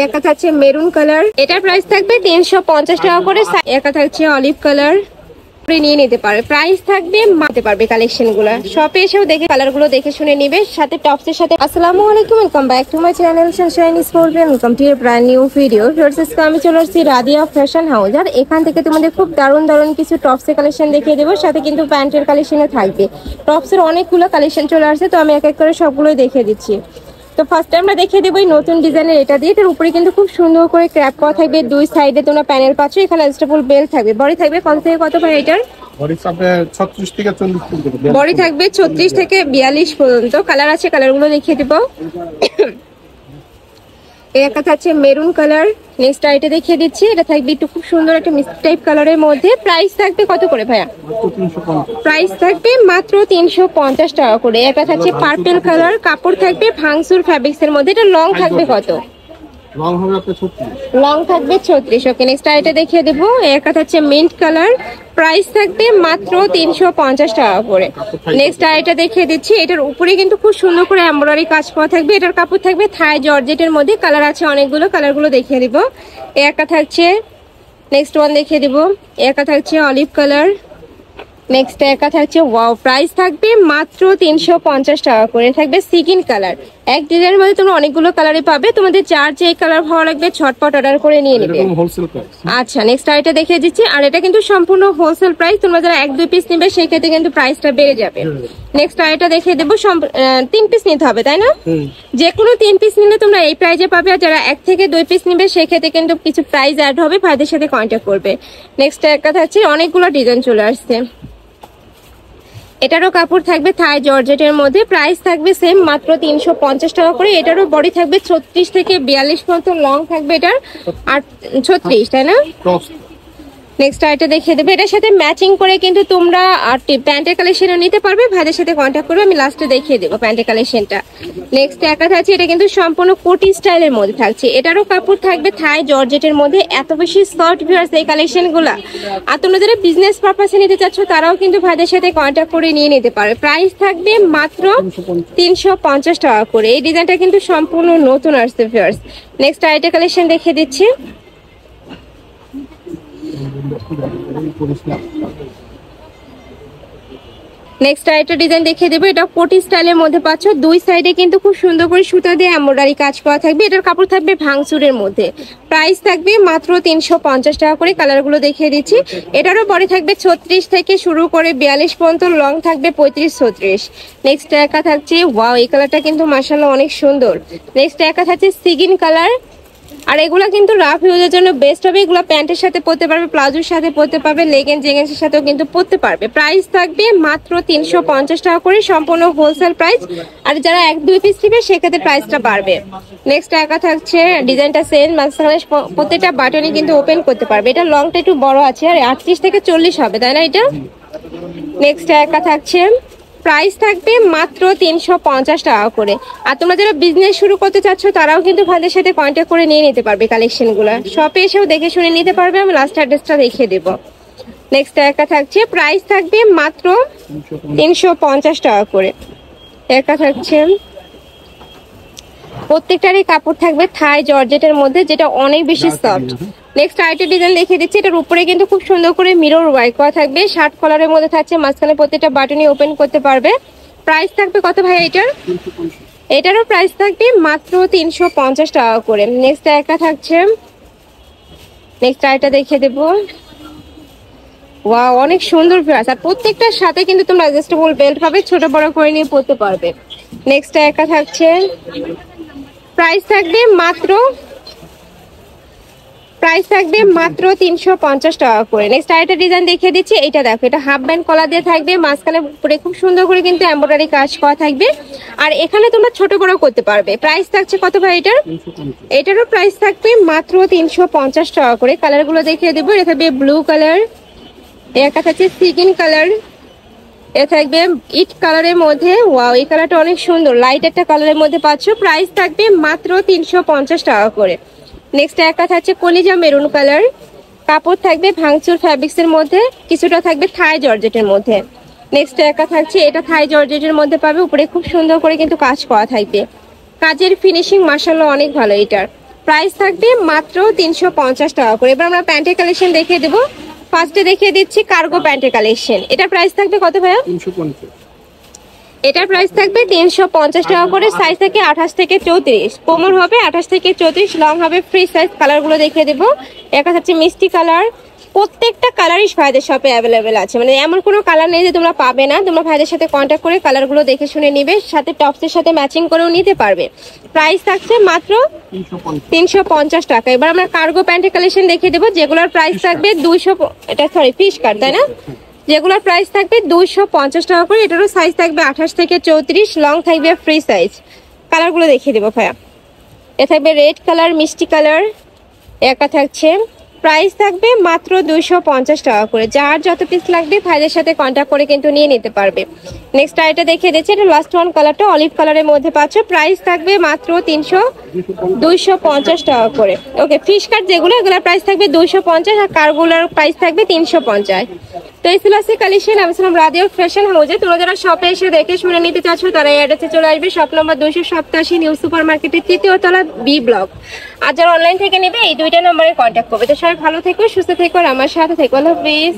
একটা থাকছে maroon colour, এটার প্রাইস থাকবে 350 টাকা করে। একটা থাকছে অলিভ কালার, নিয়ে নিতে পারবে, প্রাইস থাকবে মানতে পারবে কালেকশন গুলো শপে এসেও দেখে কালার গুলো দেখে শুনে নিবে সাথে টপসের সাথে। আসসালামু আলাইকুম, welcome back to my channel sunshine sport, welcome to a brand new video. ফিরসে আমি চলে আসছি রাদিয়া ফ্যাশন হাউস, আর এখান থেকে তোমাদের খুব দারুণ দারুণ কিছু টপসের কালেকশন দেখিয়ে দেবো, সাথে কিন্তু প্যান্টের কালেকশনও থাকবে। টপসের অনেকগুলো কালেকশন চলে আসছে, তো আমি এক এক করে সবগুলোই দেখিয়ে দিচ্ছি। তো ফার্স্ট আমরা দেখিয়ে দেবো এই নতুন ডিজাইনের এটা দিয়ে, এটার উপরে কিন্তু খুব সুন্দর করে ক্র্যাপ করা থাকবে, দুই সাইডে তোমরা প্যানেল পাচ্ছ, এখানে অ্যাডজাস্টেবল বেল্ট থাকবে। বডি থাকবে কত থেকে কত ভাই এটার? বডি থাকবে 36 থেকে 40 পর্যন্ত। বডি থাকবে 36 থেকে 42 পর্যন্ত। কালার আছে, কালারগুলো দেখিয়ে দেবো। এই একটা থাকছে মেরুন কালার, নেক্সট আইটা দেখিয়ে দিচ্ছি। এটা থাকবে একটু খুব সুন্দর একটা মিষ্টি টাইপ কালারের মধ্যে। প্রাইস থাকবে কত করে ভাইয়া? প্রাইস থাকবে মাত্র 350 টাকা করে। এটা থাকছে পার্পল কালার, কাপড় থাকবে ভাঙচুর ফ্যাব্রিক্স এর মধ্যে। এটা লং থাকবে কত? লং থাকবে 36। ওকে, নেক্সট আইটা দেখিয়ে দেবো। একটা থাকছে মিন্ট কালার, প্রাইস থাকবে মাত্র 350 টাকা করে। নেক্সট আইটা দেখিয়ে দিচ্ছি। এটার উপরে কিন্তু খুব সুন্দর করে এমব্রয়ডারি কাজ করা থাকবে। এটার কাপড় থাকবে থাই জর্জেটের মধ্যে। কালার আছে অনেকগুলো, কালারগুলো দেখিয়ে দিব। একটা থাকছে, নেক্সট ওয়ান দেখিয়ে দিব। একটা থাকছে অলিভ কালার, নেক্সট একা থাকছে ওয়াও, প্রাইস থাকবে মাত্র 350 টাকা করে। থাকবে সিকিন কালার, এক ডিজাইনের মধ্যে তোমরা অনেকগুলো কালারই পাবে, তোমাদের যার যে কালার ভালো লাগবে ঝটপট অর্ডার করে নিয়ে নেবে। আচ্ছা, নেক্সট আইটা দেখিয়ে দিচ্ছি। আর এটা কিন্তু সম্পূর্ণ হোলসেল প্রাইস, তোমরা যারা 1-2 পিস নেবে সেই ক্ষেত্রে কিন্তু প্রাইসটা বেড়ে যাবে। নেক্সট আইটা দেখিয়ে দেবো। 3 পিস নিতে হবে, তাই না? যে কোনো 3 পিস নিলে তোমরা এই প্রাইজে পাবে, আর যারা 1 থেকে 2 পিস নেবে সেই ক্ষেত্রে কিন্তু কিছু প্রাইস অ্যাড হবে, ভাইদের সাথে কন্ট্যাক্ট করবে। নেক্সট একটা থাকছে, অনেকগুলো ডিজাইন চলে আসছে। এটারও কাপড় থাকবে থাই জর্জেটের মধ্যে, প্রাইস থাকবে সেম মাত্র 350 টাকা করে। এটারও বডি থাকবে 36 থেকে 42 পর্যন্ত, লং থাকবে এটার আর 36, তাই না? নেক্সট আইটা দেখিয়ে দেবে। এটার সাথে ম্যাচিং করে কিন্তু তোমরা আর প্যান্টের কালেকশনও নিতে পারবে, ভাইদের সাথে কন্ট্যাক্ট করবে, আমি লাস্টে দেখিয়ে দেবো প্যান্টের কালেকশনটা। নেক্সট একটা থাকছে, এটা কিন্তু সম্পূর্ণ কোটি স্টাইলের মধ্যে থাকছে। এটারও কাপড় থাকবে থাই জর্জেটের মধ্যে। এত বেশি সফট ভিউয়ার্স এই কালেকশনগুলো, আর তোমরা যারা বিজনেস পারপাসে নিতে চাচ্ছ তারাও কিন্তু ভাইদের সাথে কন্ট্যাক্ট করে নিয়ে নিতে পারবে। প্রাইস থাকবে মাত্র 350 টাকা করে। এই ডিজাইনটা কিন্তু সম্পূর্ণ নতুন আসছে ভিউয়ার্স। নেক্সট আইটা কালেকশন দেখিয়ে দিচ্ছি। নেক্সট আরেকটা ডিজাইন দেখিয়ে দেবো। এটা কোটি স্টাইলের মধ্যে পাচ্ছ, দুই সাইডে কিন্তু খুব সুন্দর করে সুতা দিয়ে এমব্রয়ডারি কাজ করা থাকবে। এটার কাপড় থাকবে ভাঙচুরের মধ্যে, প্রাইস থাকবে মাত্র 350 টাকা করে। কালারগুলো দেখিয়ে দিচ্ছি। এটারও বডি থাকবে 36 থেকে শুরু করে 42 পর্যন্ত, লং থাকবে 35-36। নেক্সট একা থাকছে ওয়াও, এই কালারটা কিন্তু মাশাআল্লাহ অনেক সুন্দর। নেক্সট একা থাকছে সিগিন কালার, আর এগুলা কিন্তু রাফ ইউজের জন্য বেস্ট হবে। এগুলো প্যান্টের সাথে পরতে পারবে, প্লাজোর সাথে পরতে পারবে, লেগিংস জেগিংসের সাথেও কিন্তু পরতে পারবে। প্রাইস থাকবে মাত্র 350 টাকা করে, সম্পূর্ণ হোলসেল প্রাইস। আর যারা 1-2 পিস নেবে সেক্ষেত্রে প্রাইসটা বাড়বে। নেক্সট একা থাকছে, ডিজাইনটা সেম, মাঝখানে প্রত্যেকটা বাটনই কিন্তু ওপেন করতে পারবে। এটা লংটা একটু বড় আছে, আর 38 থেকে 40 হবে, তাই না এটা? নেক্সট একা থাকছে, প্রাইস থাকবে মাত্র 350 টাকা করে। আর তোমরা যারা বিজনেস শুরু করতে চাচ্ছ তারাও কিন্তু ভাইদের সাথে কন্ট্যাক্ট করে নিয়ে নিতে পারবে কালেকশনগুলো, শপে এসেও দেখে শুনে নিতে পারবে। আমি লাস্ট অ্যাড্রেসটা দেখিয়ে দেবো। নেক্সট একটা থাকছে, প্রাইস থাকবে মাত্র 350 টাকা করে। একটা থাকছে, প্রত্যেকটারই কাপড় থাকবে থাই জর্জেটের মধ্যে, যেটা অনেক বেশি সফট। নেক্সট আরেকটা ডিজাইন দেখিয়ে দিচ্ছি। এটার উপরে কিন্তু খুব সুন্দর করে মিরর ওয়ার্ক করা থাকবে, শার্ট কলারের মধ্যে থাকছে, মাঝখানে প্রত্যেকটা বাটনই ওপেন করতে পারবে। প্রাইস থাকবে কত ভাই এটার? এটারও প্রাইস থাকবে মাত্র 350 টাকা করে। নেক্সট একটা থাকছে, নেক্সট আরেকটা দেখিয়ে দেবো। ওয়াও, অনেক সুন্দর ভিউয়ার্স, আর প্রত্যেকটার সাথে কিন্তু তোমরা অ্যাডজাস্টেবল বেল্ট পাবে, ছোট বড় করে নিয়ে পরতে পারবে। নেক্সট একটা থাকছে, প্রাইস থাকবে মাত্র 350 টাকা করে। নেক্সট আরেকটা ডিজাইন দেখিয়ে দিচ্ছি। এটা দেখো, এটা হাফ ব্যান্ড কলার দিয়ে থাকবে, মাঝখানে উপরে খুব সুন্দর করে কিন্তু এমব্রয়ডারি কাজ করা থাকবে, আর এখানে তোমরা ছোট বড় করতে পারবে। প্রাইস থাকছে কত ভাই এটার? এটারও প্রাইস থাকবে মাত্র 350 টাকা করে। কালারগুলো দেখিয়ে দেবো। এটা থাকবে ব্লু কালার, একটা থাকছে সিগিন কালার, এটা থাকবে ইট কালারের মধ্যে। ওয়াও, এই কালারটা অনেক সুন্দর, লাইট একটা কালারের মধ্যে পাচ্ছ। প্রাইস থাকবে মাত্র 350 টাকা করে। নেক্সট একটা থাকছে কলিজা মেরুন কালার, কাপড় থাকবে ভাঙচুর ফ্যাব্রিক্স এর মধ্যে, কিছুটা থাকবে থাই জর্জেটের মধ্যে। নেক্সট একটা থাকছে, এটা থাই জর্জেটের মধ্যে পাবে, উপরে খুব সুন্দর করে কিন্তু কাজ করা থাকবে, কাজের ফিনিশিং মাশাআল্লাহ অনেক ভালো এটার। প্রাইস থাকবে মাত্র 350 টাকা করে। এবার আমরা প্যান্টের কালেকশন দেখিয়ে দেবো। ফার্স্টে দেখিয়ে দিচ্ছি কার্গো প্যান্টের কালেকশন। এটার প্রাইস থাকবে কত ভাইয়া? 350। এটার প্রাইস থাকবে 350 টাকা করে। সাইজ থেকে 28 থেকে 34, কোমর হবে 28 থেকে 34, লং হবে ফ্রি সাইজ। কালারগুলো দেখিয়ে দেবো। একটা হচ্ছে মিষ্টি কালার, প্রত্যেকটা কালারই ভাইদের শপে অ্যাভেলেবেল আছে, মানে এমন কোনো কালার নেই যে তোমরা পাবে না। তোমরা ভাইদের সাথে কন্ট্যাক্ট করে কালারগুলো দেখে শুনে নিবে, সাথে টপসের সাথে ম্যাচিং করেও নিতে পারবে। প্রাইস থাকছে মাত্র 350 টাকা। এবার আমরা কার্গো প্যান্টের কালেকশন দেখিয়ে দেবো, যেগুলোর প্রাইস থাকবে 200, এটা সরি ফিশ কাট তাই না, যেগুলোর প্রাইস থাকবে 250 টাকা করে। এটারও সাইজ থাকবে 28 থেকে 34, লং থাকবে ফ্রি সাইজ। কালারগুলো দেখিয়ে দেবো ভাইয়া। এ থাকবে রেড কালার, মিষ্টি কালার, একা থাকছে। প্রাইস থাকবে মাত্র 250 টাকা করে। যার যত পিস লাগবে ভাইদের সাথে কন্ট্যাক্ট করে কিন্তু নিয়ে নিতে পারবে। নেক্সট আইটা দেখিয়ে দিচ্ছি, এটা লাস্ট ওয়ান কালারটা অলিভ কালারের মধ্যে পাচ্ছ। প্রাইস থাকবে মাত্র 250 টাকা করে। ওকে, ফিশ কাট যেগুলো এগুলোর প্রাইস থাকবে 250, আর কারগুলোর প্রাইস থাকবে 350। তো এই ছিল কালেকশন। আমি ছিলাম রাদিয়া ফ্যাশন হাউসে। তোমরা যারা শপে এসে দেখে শুনে নিতে চাচ্ছ তারা এই অ্যাড্রেসে চলে আসবে, শপ নম্বর 287 নিউ সুপার মার্কেটের 3য় তলা, বি ব্লক। আর যারা অনলাইন থেকে নেবে এই 2টা নম্বরে কন্ট্যাক্ট করবে। তো সবাই ভালো থেকো, সুস্থ থেকো, আর আমার সাথে থেকো। আল্লাহ হাফেজ।